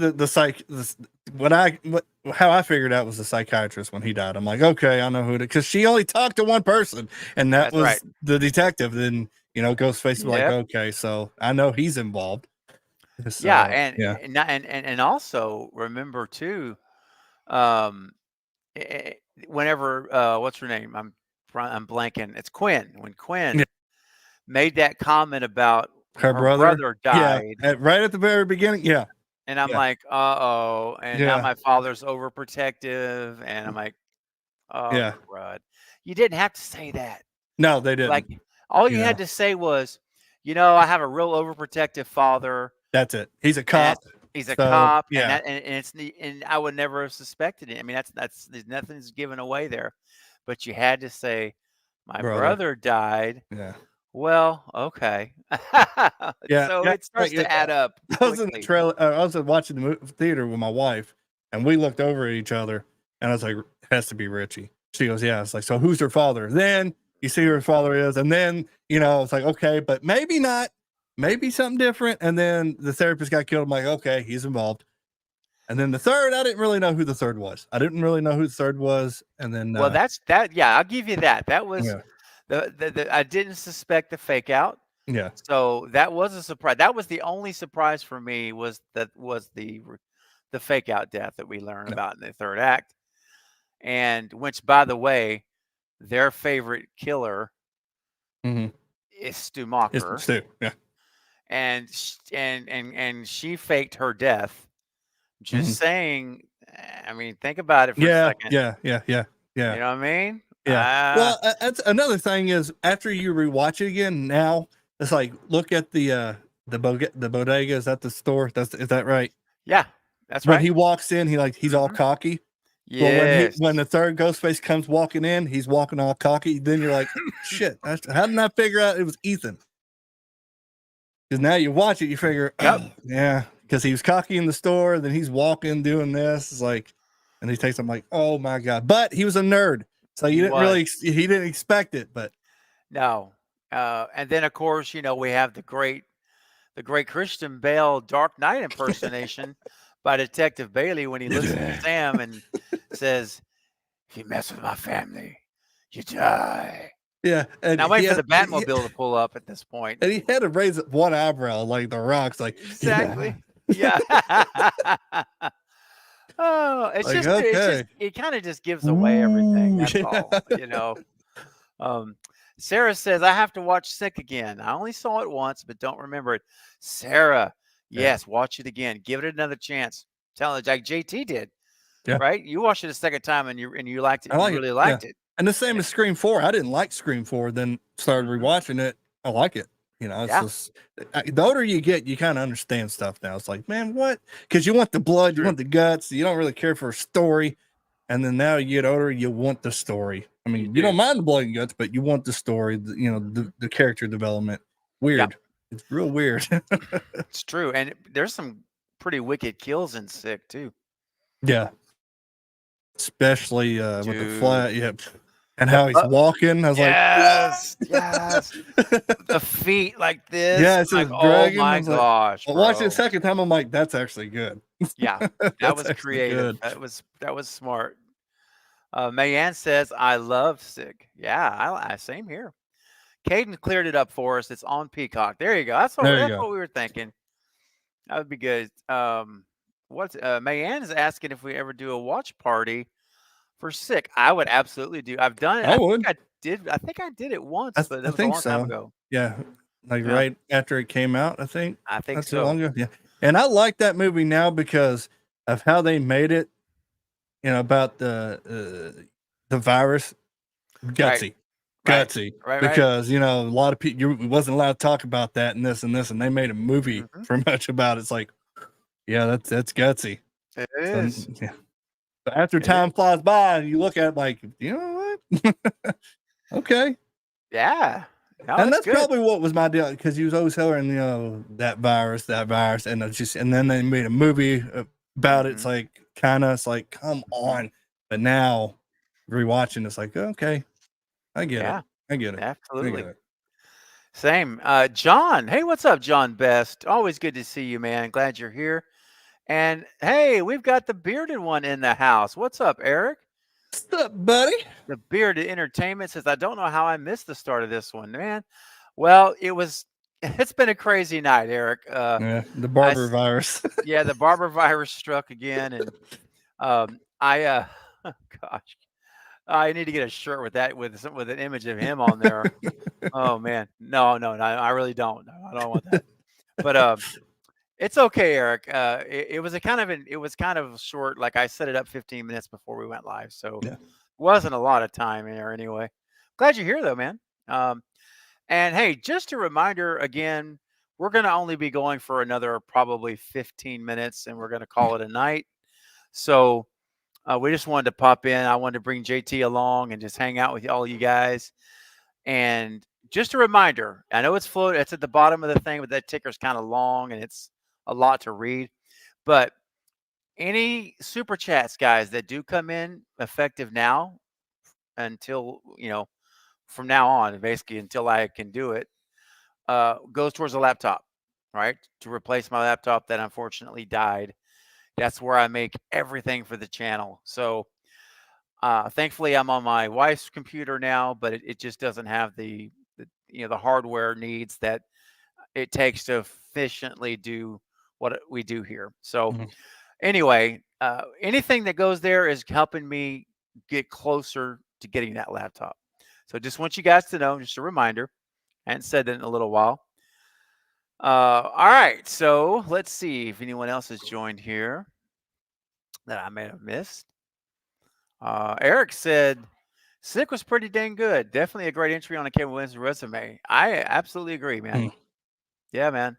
how I figured out was the psychiatrist when he died. I'm like, okay, I know who to, because she only talked to one person, and that That's was right. the detective. Then Ghostface was like, Yep. okay, so I know he's involved. So, Yeah, and yeah, and also remember too, um, whenever what's her name? I'm blanking. It's Quinn. When Quinn Yeah. made that comment about her her brother, brother yeah, died, right at the very beginning, yeah, and I'm yeah, like, uh-oh, and now yeah, my father's overprotective, and I'm like, oh yeah. crud. You didn't have to say that. No, they Like didn't. all You you know, had to say was, I have a real overprotective father. that's it. He's a And cop. he's a So cop, and yeah, and I would never have suspected it. I mean, that's there's nothing's given away there, but you had to say, "My brother. brother died." Yeah. Well, okay, Yeah, so yeah, it starts yeah. to add up I was in the quickly. trailer. I was watching the theater with my wife, and we looked over at each other, and I was like, "It has to be Richie." She goes, "Yeah." It's like, "So who's her father?" Then you see who her father is, and then it's like, okay, but maybe not, maybe something different. And then the therapist got killed. I'm like, okay, he's involved. And then the third, I didn't really know who the third was. I didn't really know who the third was. And then, Well, that's that. Yeah, I'll give you that. That was yeah, I didn't suspect the fake out, yeah, so that was a surprise. That was the only surprise for me was the fake out death that we learn yeah. about in the third act. And which, by the way, their favorite killer Mm-hmm. is Stu It's Macher, Stu. Yeah. and she faked her death. Mm-hmm. Just saying. I mean, think about it for a Yeah. second. Yeah. Yeah. Yeah. Yeah. You know what I mean? Yeah. Well, that's another thing is after you rewatch it again, now it's like look at the bodega. Is that the store? Is that right? Yeah, that's When right. he walks in, he's all Mhm. cocky. Well, Yes. when the third Ghostface comes walking in, he's walking all cocky. Then you're like, shit. How did I figure out it was Ethan? Because now you watch it, you figure, Yep. oh, yeah, because he was cocky in the store. Then he's walking doing this. It's like, and he takes. I'm like, oh my god! But he was a nerd, so He you didn't was. really. He didn't expect it, but. No. And then of course, we have the great Christian Bale Dark Knight impersonation by Detective Bailey when he looks at Sam and says, "If you mess with my family, you die." Yeah, and Now wait for the Batmobile to pull up at this point. and he had to raise one eyebrow like the Rock's, like Exactly. Yeah. Oh, it's Like, just okay. it kind of just gives away everything. Ooh, That's yeah. all. Sarah says, I have to watch Sick again. I only saw it once, but don't remember it. Sarah, Yeah. yes, watch it again. Give it another chance. Tell it like JT did. Yeah. Right? You watched it a second time and you liked it. I like You really it. liked Yeah. it. And the same as Scream 4. I didn't like Scream 4, then started rewatching it. I like it. It's Yeah. just the older you get, you kind of understand stuff now. It's like, man, what? Because you want the blood, you True. want the guts, you don't really care for a story. And then now you get older, you want the story. I mean, You you don't do. mind the blood and guts, but you want the story, the character development. Weird. It's real weird. It's true. And there's some pretty wicked kills in Sick too. Yeah. Especially with the Dude. flat, yeah. And how he's walking. I was Yes, like, yes. The feet like this. yeah, it's like, just oh dragging. I my was like, gosh. I watched it bro. the second time. I'm like, that's actually good. Yeah, that That's was actually creative. good. That was smart. Mayanne says, I love Sick. Yeah, I same here. Caden cleared it up for us. It's on Peacock. There you go. That's There you that's go. what we were thinking. That would be good. What's Mayanne is asking if we ever do a watch party for Sick. I would absolutely do. I've done it. I would. I think I did it once, but that I was a think long time so. ago. Yeah. Like Yeah. right after it came out, I think. I think Not too so. long ago. Yeah. And I like that movie now because of how they made it, about the virus. Gutsy. Right. Gutsy. Right. Because, a lot of people you wasn't allowed to talk about that and this, and they made a movie Mhm. for much about it. It's like, yeah, that's gutsy. It So, is. yeah. But after It time flies by, you look at it like, you know what? Okay. Yeah. No, And it's that's good. probably what was my deal, because he was always hearing, that virus, and then they made a movie about it. It's like it's like, come on. But now rewatching, it's like, okay, I get Yeah. it. I get it. I Absolutely. get it. Same. John. Hey, what's up, John Best? Always good to see you, man. Glad you're here. And hey, we've got the bearded one in the house. What's up, Eric? What's up, buddy? The Bearded Entertainment says, I don't know how I missed the start of this one, man. Well, it's been a crazy night, Eric. Yeah, the barber virus. Yeah, the barber virus struck again. And gosh, I need to get a shirt with that, with an image of him on there. Oh man. No, I really don't. No, I don't want that. But it's okay, Eric. It was kind of short. Like I set it up 15 minutes before we went live, so Yeah. wasn't a lot of time in there anyway. Glad you're here though, man. And hey, just a reminder again, we're gonna only be going for another probably 15 minutes, and we're gonna call it a night. So we just wanted to pop in. I wanted to bring JT along and just hang out with all you guys. And just a reminder, I know it's at the bottom of the thing, but that ticker's kind of long and it's a lot to read. But any super chats, guys, that do come in effective now until, from now on, basically until I can do it, goes towards a laptop, right? To replace my laptop that unfortunately died. That's where I make everything for the channel. So thankfully I'm on my wife's computer now, but it just doesn't have the hardware needs that it takes to efficiently do what we do here. So anyway, anything that goes there is helping me get closer to getting that laptop. So just want you guys to know, just a reminder. I hadn't said that in a little while. All right, so let's see if anyone else has joined here that I may have missed. Eric said, Sick was pretty dang good. Definitely a great entry on a Kevin Williams resume. I absolutely agree, man. Yeah, man.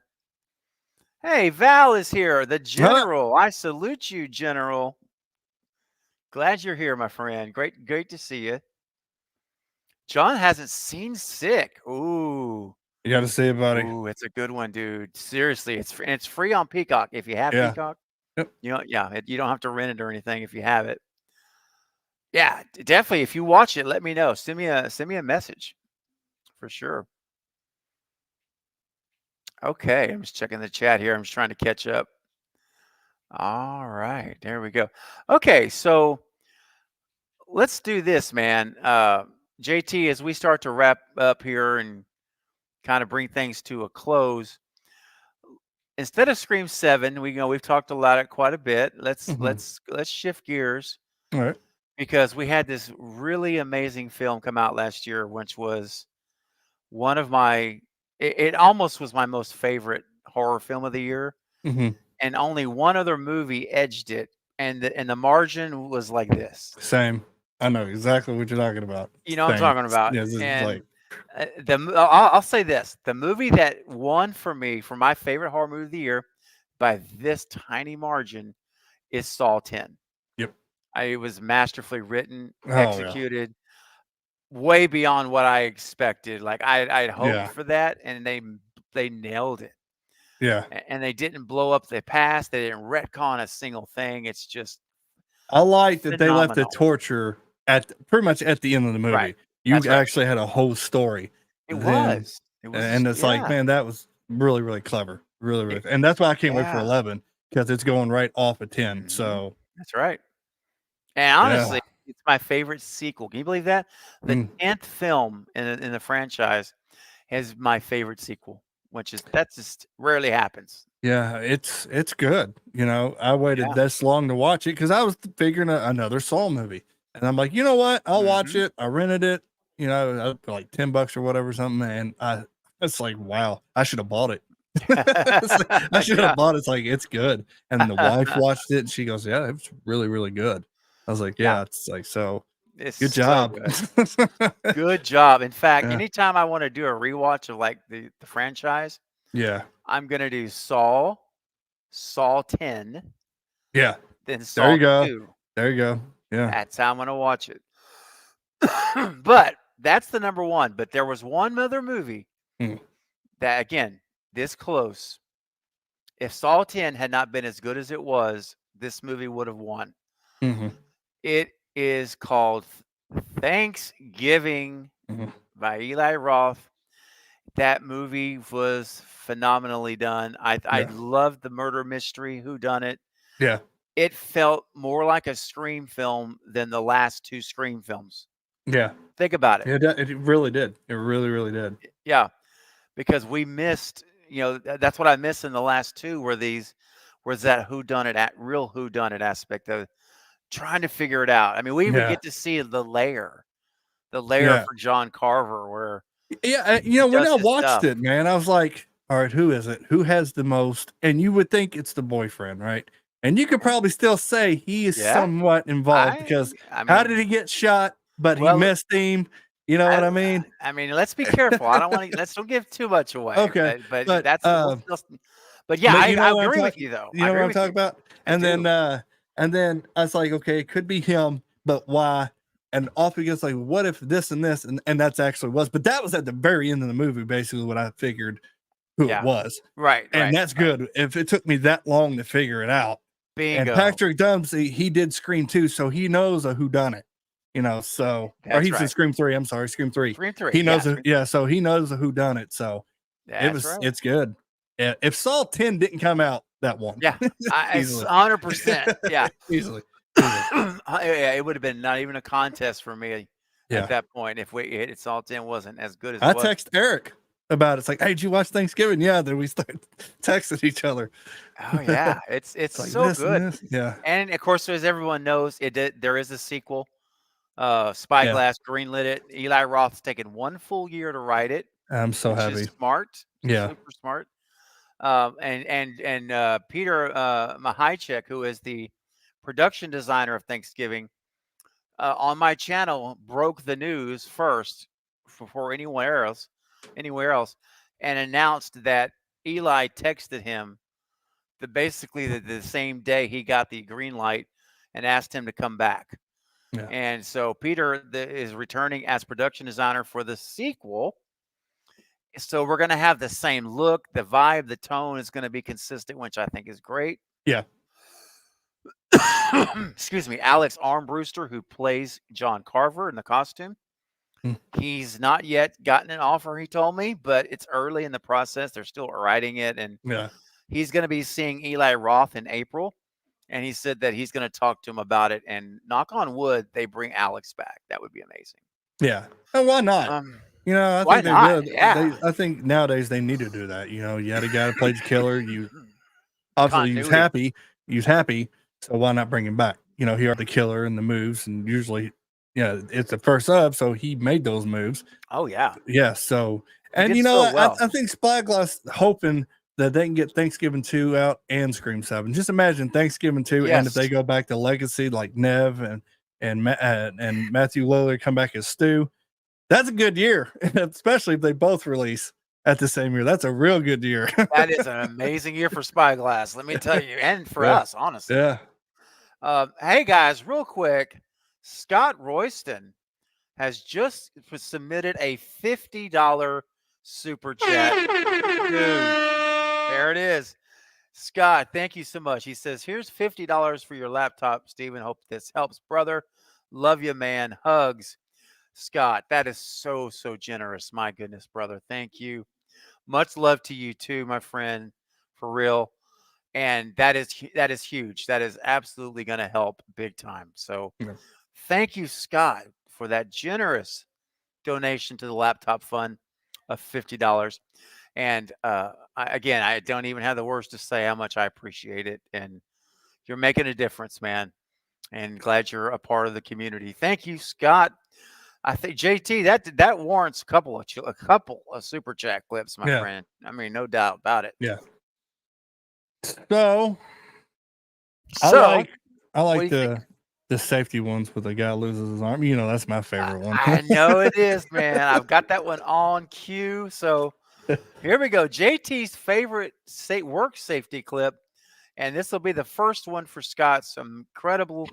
Hey, Val is here, the General. I salute you, General. Glad you're here, my friend. Great to see you. John hasn't seen Sick. Ooh. You got to see it, buddy. Ooh, it's a good one, dude. Seriously, it's free on Peacock if you have Peacock. Yep. You don't have to rent it or anything if you have it. Yeah, definitely. If you watch it, let me know. Send me a message for sure. Okay, I'm just checking the chat here. I'm just trying to catch up. All right, there we go. Okay, so let's do this, man. JT, as we start to wrap up here and kind of bring things to a close, instead of Scream 7, we've talked about it quite a bit. Let's shift gears. All right. Because we had this really amazing film come out last year, which was one of it almost was my most favorite horror film of the year. And only one other movie edged it. And the margin was like this. Same. I know exactly what you're talking about. You know what I'm talking about. Yeah, this and is like I'll say this. The movie that won for me for my favorite horror movie of the year by this tiny margin is Saw 10. Yep. It was masterfully written, Oh, yeah. executed. way beyond what I expected. Like I'd hoped Yeah. for that, and they nailed it. Yeah. And they didn't blow up the past. They didn't retcon a single thing. It's just I like that they left the phenomenal. torture at pretty much at the end of the movie. Right. You That's right. actually had a whole story. It then, was. It was, and it's like, yeah. man, that was really, really clever. Really, really. And that's why I can't wait for Yeah. 11 because it's going right off of 10. Mhm. So That's right. And honestly, it's my favorite sequel. Can you believe that? The 10th film in the franchise is my favorite sequel, which is that just rarely happens. yeah, it's good. You know, I waited Yeah. this long to watch it because I was figuring another Saw movie, and I'm like, you know what? I'll watch Mhm. it. I rented it. You know, for like $10 or whatever something, and it's like, wow, I should have bought it. It's like, I should have Yeah. bought it. It's like it's good. And the wife watched it, and she goes, yeah, it's really, really good. I was like, yeah, it's like so. It's Good so job. good. Good job. In fact, Yeah. anytime I want to do a rewatch of like the franchise, Yeah, I'm gonna do Saw 10, yeah. then There Saw you go. 2. There you go. Yeah. That's how I'm gonna watch it. But that's the number one. But there was one other movie Hmm. that, again, this close. If Saw 10 had not been as good as it was, this movie would have won. Mhm. It is called Thanksgiving Mhm. by Eli Roth. That movie was phenomenally done. I Yeah. loved the murder mystery, whodunit. Yeah. It felt more like a Scream film than the last 2 Scream films. Yeah. Think about it. Yeah. It really did. It really, really did. Yeah, because we missed, that's what I missed in the last 2 was that whodunit, real whodunit aspect of trying to figure it out. I mean, we even Yeah. get to see the layer Yeah. for John Carver where Yeah. he When does I his watched stuff. it, man, I was like, all right, who is it? Who has the most? And you would think it's the boyfriend, right? And you could probably still say he is Yeah. somewhat involved because I how mean, did he get shot? But well, he missed him. You know what I mean? I mean, let's be careful. I don't want to. Let's don't give too much away. Okay, but but, that's. But yeah, but you know I what I'm agree with talk- you though. You I know agree what I'm with talking you. about? I And then I was like, okay, it could be him, but why? And off he gets like, what if this and this? And that's actually was, but that was at the very end of the movie, basically what I figured who Yeah. it was. Right. And right, that's right. good. If it took me that long to figure it out. Bingo. And Patrick Dempsey, he did Scream 2, so he knows a whodunit. You know, so or That's he's in right. Scream 3. I'm sorry, Scream 3. Scream 3. He knows yeah, so he knows a whodunit. So that's right. it's good. Yeah, if Saw 10 didn't come out, that one. Yeah, it's Easily. 100%. Yeah. Easily. Yeah, it would have been not even a contest for me Yeah. at that point if it's all 10 wasn't as good as I it was. text Eric about it. It's like, hey, did you watch Thanksgiving? Yeah. Then we start texting each other. Oh yeah, it's like so this and good. this. Yeah. And of course, as everyone knows, there is a sequel. Spyglass greenlit it. Eli Roth's taken 1 full year to write it, I'm so which happy. is smart. Yeah. Super smart. And Peter Mahaychik, who is the production designer of Thanksgiving, on my channel broke the news first before anywhere else, and announced that Eli texted him basically the same day he got the green light and asked him to come back. Yeah. And so Peter is returning as production designer for the sequel. So we're going to have the same look, the vibe, the tone is going to be consistent, which I think is great. Yeah. Excuse me. Alex Armbruster, who plays John Carver in the costume. He's not yet gotten an offer, he told me, but it's early in the process. They're still writing it. And Yeah. he's going to be seeing Eli Roth in April. And he said that he's going to talk to him about it. And knock on wood, they bring Alex back. That would be amazing. Yeah. And why not? Why I think they not? would. Yeah. I think nowadays they need to do that. You had a guy that played the killer. You obviously Continuity. he was happy. So why not bring him back? He are the killer and the moves, and usually, it's the first up. So he made those moves. Oh yeah. Yeah. So He did so well. I think Spyglass hoping that they can get Thanksgiving 2 out and Scream 7. Just imagine Thanksgiving 2, and if they Yes. go back to Legacy like Nev and Matthew Lillard come back as Stu, that's a good year, especially if they both release at the same year. That's a real good year. That is an amazing year for Spyglass, let me tell you, and for Yeah. us, honestly. Yeah. Hey guys, real quick, Scott Royston has just submitted a $50 super chat. Dude, there it is. Scott, thank you so much. He says, here's $50 for your laptop, Steven. Hope this helps, brother. Love you, man. Hugs. Scott, that is so, so generous. My goodness, brother. Thank you. Much love to you too, my friend, for real. And that is huge. That is absolutely going to help big time. So thank you, Scott, for that generous donation to the laptop fund of $50. And again, I don't even have the words to say how much I appreciate it. And you're making a difference, man. And glad you're a part of the community. Thank you, Scott. I think JT, that warrants a couple of super chat clips, my friend. I mean, no doubt about it. Yeah. So I like the safety ones where the guy loses his arm. You know, that's my favorite one. I know it is, man. I've got that one on cue. So here we go. JT's favorite work safety clip. And this will be the first one for Scott. Some incredible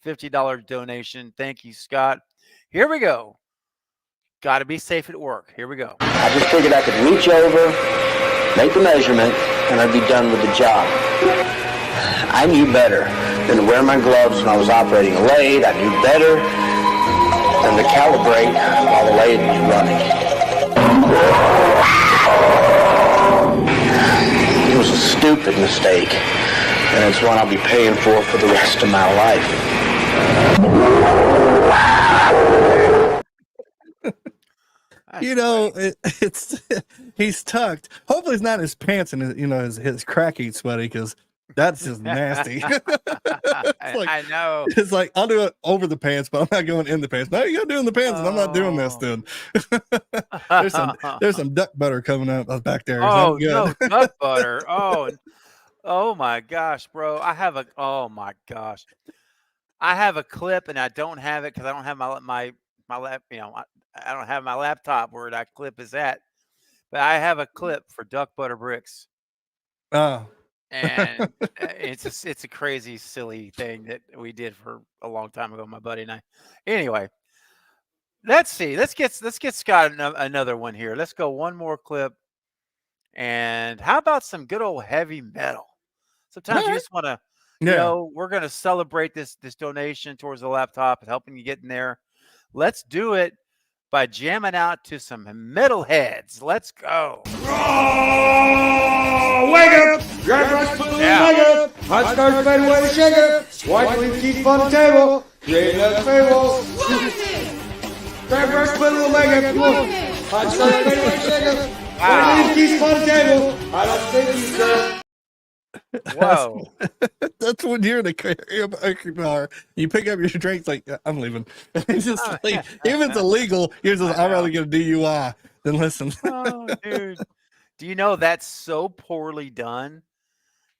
$50 donation. Thank you, Scott. Here we go. Got to be safe at work. Here we go. I just figured I could reach over, make the measurement, and I'd be done with the job. I knew better than to wear my gloves when I was operating a lathe. I knew better than to calibrate while the lathe was running. It was a stupid mistake, and it's one I'll be paying for the rest of my life. You know, he's tucked. Hopefully, it's not his pants and his crack eat sweaty, because that's just nasty. I know. It's like, I'll do it over the pants, but I'm not going in the pants. No, you gotta do it in the pants, and I'm not doing this, dude. there's some duck butter coming up back there. Oh, no, duck butter. Oh my gosh, bro. I have a clip, and I don't have it because I don't have my lap. I don't have my laptop where that clip is at, but I have a clip for duck butter bricks. Oh. And it's a crazy, silly thing that we did for a long time ago, my buddy and I. Anyway, let's see. Let's get Scott another one here. Let's go one more clip. And how about some good old heavy metal? Sometimes you just want to, we're going to celebrate this donation towards the laptop and helping you get in there. Let's do it by jamming out to some metalheads. Let's go. Oh, wake up! Grab rice, put wake up! Hot stars, fade away, shake it! White leaf, keep on the table! Create a table! Grab rice, put wake up! Hot stars, fade away, shake it! White leaf, keep on the table! I don't think you, sir. Whoa. That's when you're in a karaoke bar. You pick up your drinks, like, I'm leaving. It's just like, even if it's illegal, you're just, I'd rather get a DUI than listen. Oh, dude. Do you know that's so poorly done?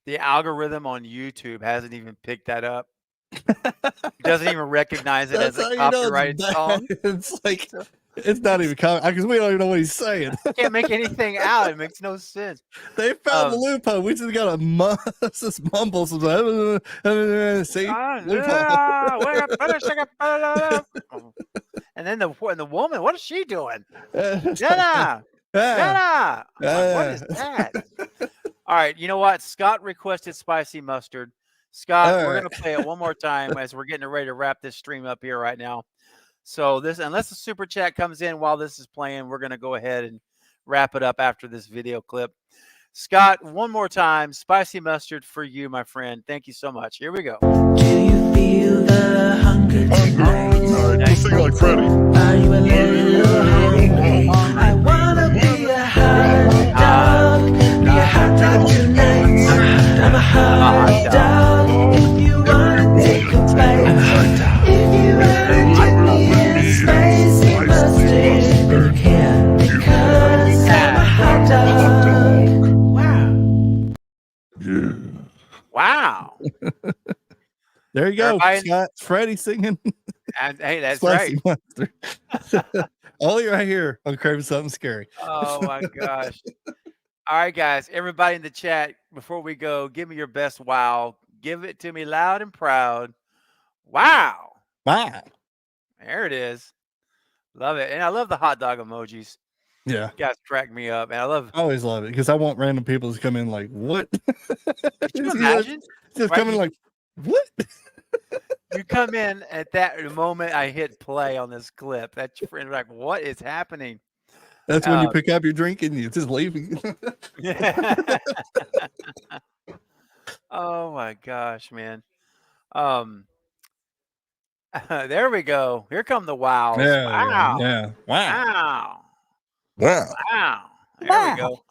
The algorithm on YouTube hasn't even picked that up. It doesn't even recognize it as a copyrighted song. It's like, it's not even because we don't even know what he's saying. I can't make anything out. It makes no sense. They found the loophole. We just got to mumble some. See, and then the woman, what is she doing? Jenna. What is that? All right, you know what? Scott requested spicy mustard. Scott, we're going to play it one more time as we're getting ready to wrap this stream up here right now. So unless the super chat comes in while this is playing, we're going to go ahead and wrap it up after this video clip. Scott, one more time, spicy mustard for you, my friend. Thank you so much. Here we go. Do you feel the hunger tonight? We'll sing like Freddie. Are you a little hungry? I wanna be a hot dog. Be a hot dog tonight. I'm a hot dog. If you wanna take a bite. I'm a hot dog. If you wanna dip me in spicy mustard, then you can, because I'm a hot dog. Wow. There you go. Scott, Freddie singing. And, hey, that's spicy right. mustard. Only right here on Craving Something Scary. Oh my gosh. All right, guys. Everybody in the chat, before we go, give me your best wow. Give it to me loud and proud. Wow. Wow. There it is. Love it. And I love the hot dog emojis. Yeah. You guys crack me up. And I love. I always love it because I want random people to come in like, what? Could you Just imagine? Right? coming like, what? You come in at that moment I hit play on this clip. That's your friend like, what is happening? That's when you pick up your drink and you just leave. Oh my gosh, man. There we go. Here come the wows. Wow. Yeah. Wow. Wow. Wow. Wow. There we go.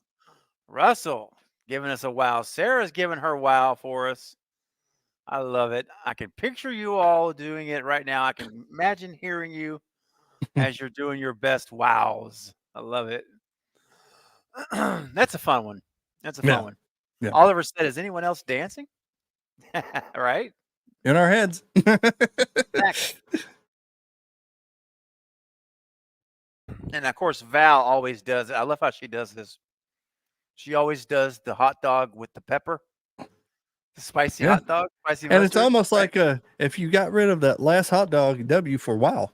Russell giving us a wow. Sarah's giving her wow for us. I love it. I can picture you all doing it right now. I can imagine hearing you as you're doing your best wows. I love it. That's a fun one. That's a fun one. Yeah. Oliver said, is anyone else dancing? Right? In our heads. Exactly. And of course, Val always does it. I love how she does this. She always does the hot dog with the pepper, the spicy hot dog, spicy and it's mustard, almost right? like if you got rid of that last hot dog, W for wow.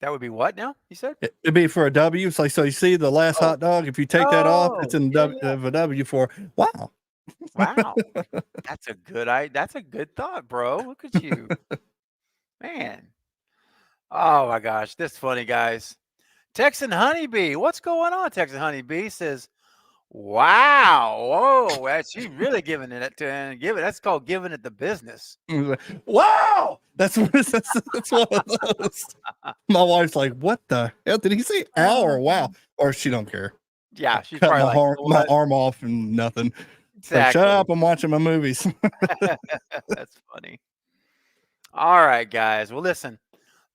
That would be what now? You said? It'd be for a W. It's like, so you see the last hot dog, if you take that off, it's in a W for wow. Wow. That's a good thought, bro. Look at you. Man. Oh my gosh. This is funny, guys. Texan Honeybee. What's going on? Texan Honeybee says, wow. Whoa. She's really giving it to and that's called giving it the business. Wow. That's one of those. My wife's like, what the hell? Did he say ow or wow? Or she don't care. Yeah, she's Cut probably my arm off and nothing. Exactly. Like, shut up, I'm watching my movies. That's funny. All right, guys. Well, listen,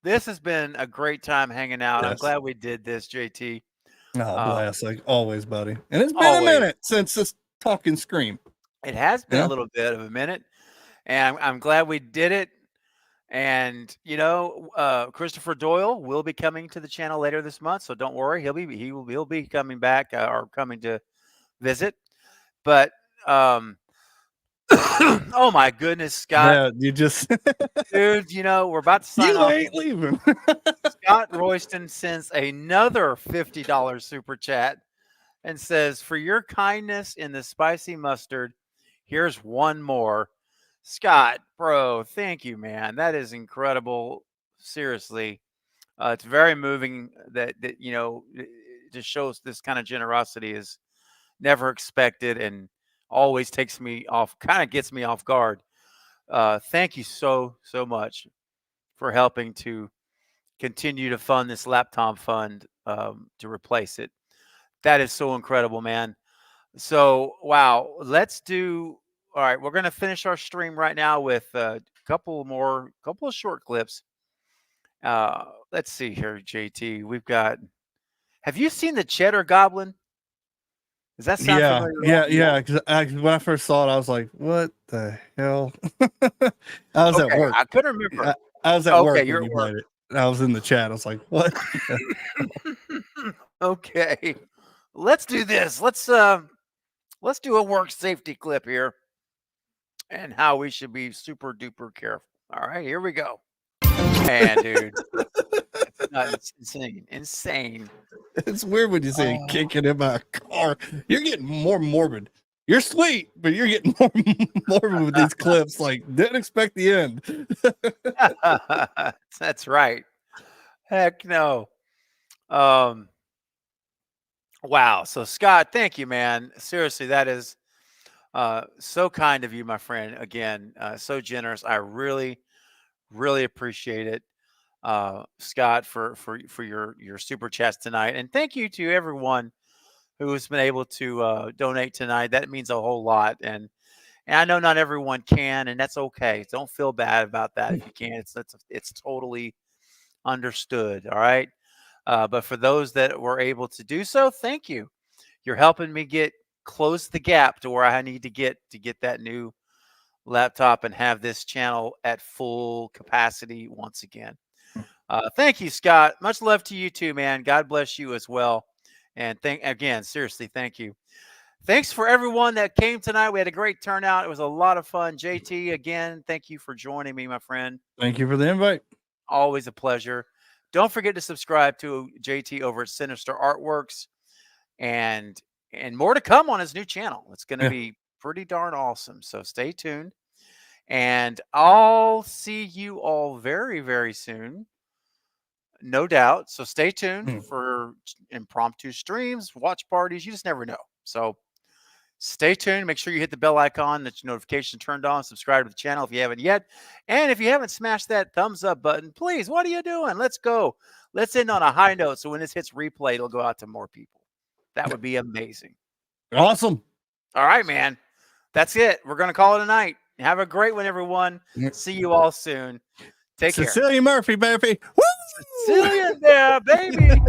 this has been a great time hanging out. Yes. I'm glad we did this, JT. Oh, bless. Like always, buddy. And it's been a minute since this talking scream. It has been a little bit of a minute. And I'm glad we did it. And Christopher Doyle will be coming to the channel later this month, so don't worry. He'll be coming back or coming to visit. But oh my goodness, Scott! Yeah, you just dude. We're about to sign off. You ain't leaving. Scott Royston sends another $50 super chat and says, "For your kindness in the spicy mustard, here's one more." Scott, bro, thank you, man. That is incredible. Seriously, it's very moving that it just shows this kind of generosity is never expected and always takes me off, kind of gets me off guard. Thank you so much for helping to continue to fund this laptop fund to replace it. That is so incredible, man. So, wow. All right, we're going to finish our stream right now with a couple of short clips. Let's see here, JT. Have you seen the Cheddar Goblin? Does that sound familiar? Yeah. Because when I first saw it, I was like, "What the hell?" I was at work. I couldn't remember. I was at work. Okay, you're at work. I was in the chat. I was like, "What?" Okay, let's do this. Let's do a work safety clip here, and how we should be super duper careful. All right, here we go. Man, dude, it's insane. It's weird when you say kicking in my car. You're getting more morbid. You're sweet, but you're getting more morbid with these clips. Like, didn't expect the end. That's right. Heck no. Wow. So Scott, thank you, man. Seriously, that is so kind of you, my friend. Again, so generous. I really appreciate it. Scott, for your super chats tonight. And thank you to everyone who has been able to donate tonight. That means a whole lot. And I know not everyone can, and that's okay. Don't feel bad about that if you can't. It's totally understood. All right. But for those that were able to do so, thank you. You're helping me close the gap to where I need to get that new laptop and have this channel at full capacity once again. Thank you, Scott. Much love to you too, man. God bless you as well. And seriously, thank you. Thanks for everyone that came tonight. We had a great turnout. It was a lot of fun. JT, again, thank you for joining me, my friend. Thank you for the invite. Always a pleasure. Don't forget to subscribe to JT over at Sinister Artworks, and more to come on his new channel. It's going to be pretty darn awesome. So stay tuned, and I'll see you all very, very soon. No doubt. So stay tuned for impromptu streams, watch parties. You just never know. So stay tuned. Make sure you hit the bell icon, that your notification turned on. Subscribe to the channel if you haven't yet. And if you haven't smashed that thumbs up button, please, what are you doing? Let's go. Let's end on a high note. So when this hits replay, it'll go out to more people. That would be amazing. Awesome. All right, man. That's it. We're going to call it a night. Have a great one, everyone. See you all soon. Take care. Cecilia Murphy, baby. Woo! Cecilia there, baby.